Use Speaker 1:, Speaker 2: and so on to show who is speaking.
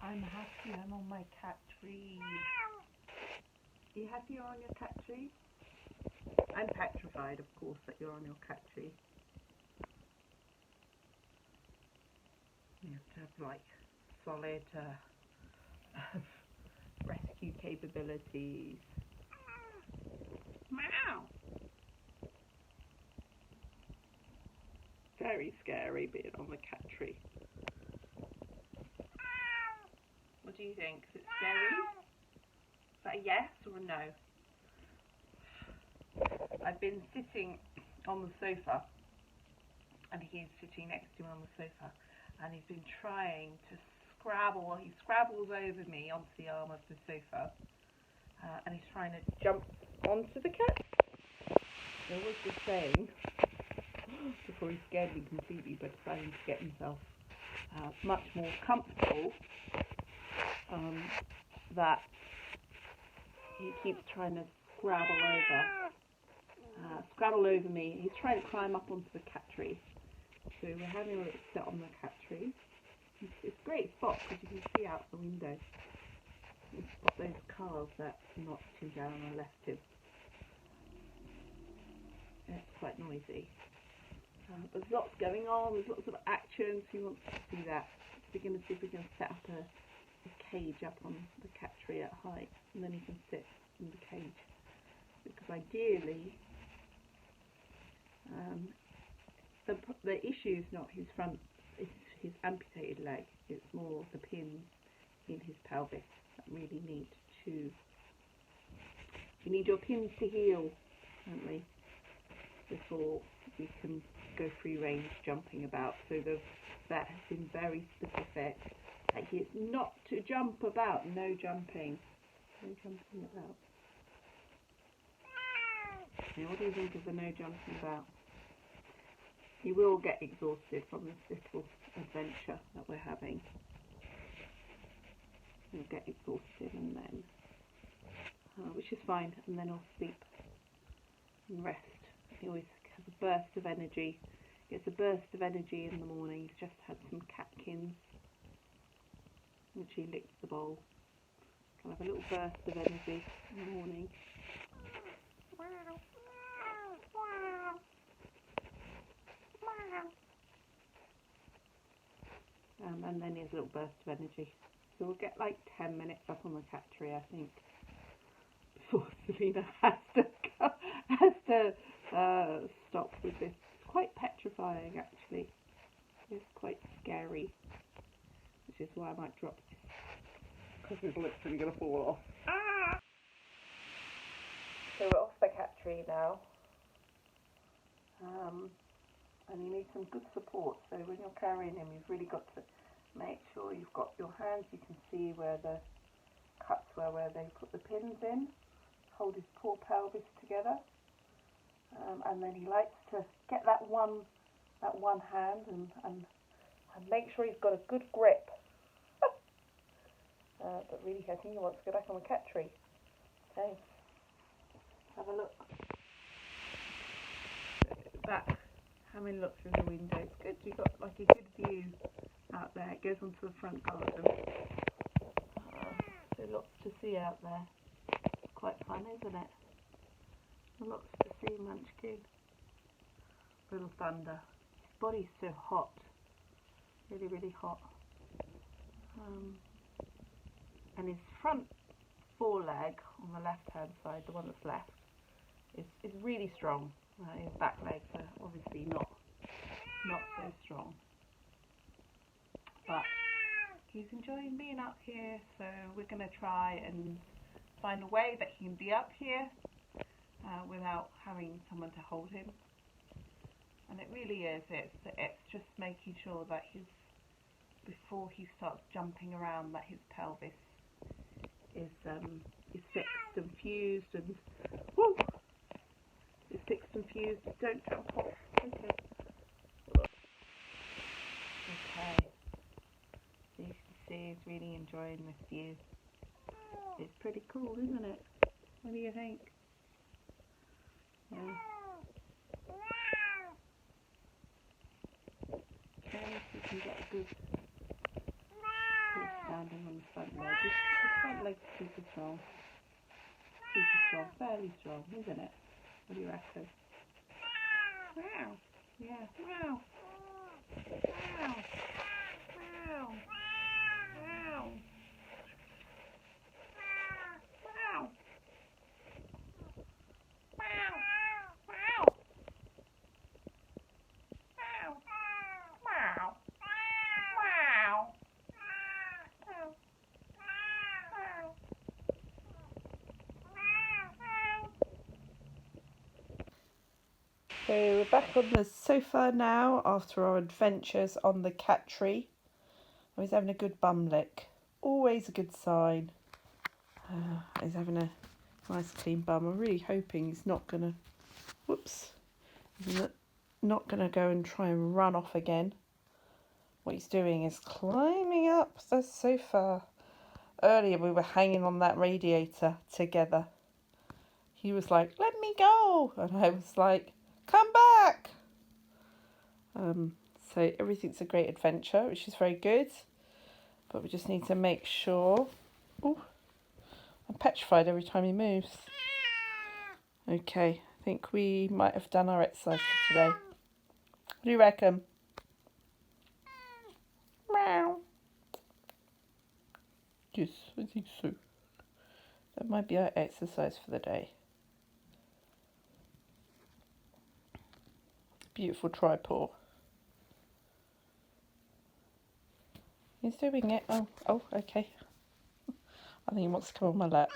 Speaker 1: I'm happy I'm on my cat tree. Are you happy you're on your cat tree? I'm petrified, of course, that you're on your cat tree. You have to have like solid rescue capabilities. Meow! Very scary being on the cat tree. What do you think? Is it scary? Is that a yes or a no? I've been sitting on the sofa and he's sitting next to me on the sofa and he's been trying to scrabble. He scrabbles over me onto the arm of the sofa and he's trying to jump onto the cat. There was this saying before he scared me completely by deciding to get himself much more comfortable that he keeps trying to scrabble over me. He's trying to climb up onto the cat tree. So we're having a little sit on the cat tree. It's a great spot because you can see out the window. You can spot those cars that knocked him down and left him. It's quite noisy. There's lots going on, there's lots of action, so he wants to see that. So we're going to see if we can set up a cage up on the cat tree at height, and then he can sit in the cage. Because ideally, the issue is not his his amputated leg, it's more the pins in his pelvis that really need to. You need your pins to heal, don't we, before you can go free range jumping about. So the vet has been very specific that he is not to jump about. No jumping about. Now, what do you think of the no jumping about? He will get exhausted from this little adventure that we're having. He'll get exhausted and then, which is fine, and then he'll sleep and rest. He always has a burst of energy. He gets a burst of energy in the morning. He's just had some catkins, which he licks the bowl. He'll have a little burst of energy in the morning. And then he has a little burst of energy. So we'll get like 10 minutes up on the cat tree, I think, before Selena has to stop with this. It's quite petrifying, actually. It's quite scary, which is why I might drop this, because it's literally going to fall off. So we're off the cat tree now, and you need some good support. So when you're carrying him, you've really got to make sure you've got your hands. You can see where the cuts were, where they put the pins in. Hold his poor pelvis together, and then he likes to get that one hand and make sure he's got a good grip. But really, I think he wants to go back on the cat tree. Okay, have a look. Back, having a look through the window. It's good. You've got like a good view out there. It goes onto the front garden. So lots to see out there. It's quite fun, isn't it? Lots to see, Munchkin. Little Thunder. His body's so hot. Really, really hot. And his front foreleg on the left-hand side, the one that's left, is really strong. His back legs are obviously not so strong. But he's enjoying being up here, so we're going to try and find a way that he can be up here without having someone to hold him. And it really is, it's just making sure that before he starts jumping around, that his pelvis is fixed and fused and woo! Is fixed and fused. Don't jump off. Okay. Okay. So you can see he's really enjoying this view. It's pretty cool, isn't it? What do you think? Yeah. Okay, so you can get a good standing on super strong. Super strong, fairly strong, isn't it? What do you reckon? Wow. Yeah. Wow. Wow. Wow. Wow. Wow. Wow. Wow. Wow. Wow. Wow. So we're back on the sofa now after our adventures on the cat tree. He's having a good bum lick. Always a good sign. He's having a nice clean bum. I'm really hoping he's not gonna, he's not gonna go and try and run off again. What he's doing is climbing up the sofa. Earlier we were hanging on that radiator together. He was like, "Let me go," and I was like, "Come back." So everything's a great adventure, which is very good. But we just need to make sure. Oh, I'm petrified every time he moves. Okay, I think we might have done our exercise for today. What do you reckon? Meow. Yes, I think so. That might be our exercise for the day. Beautiful tripod. He's doing it. Oh, okay. I think he wants to come on my lap.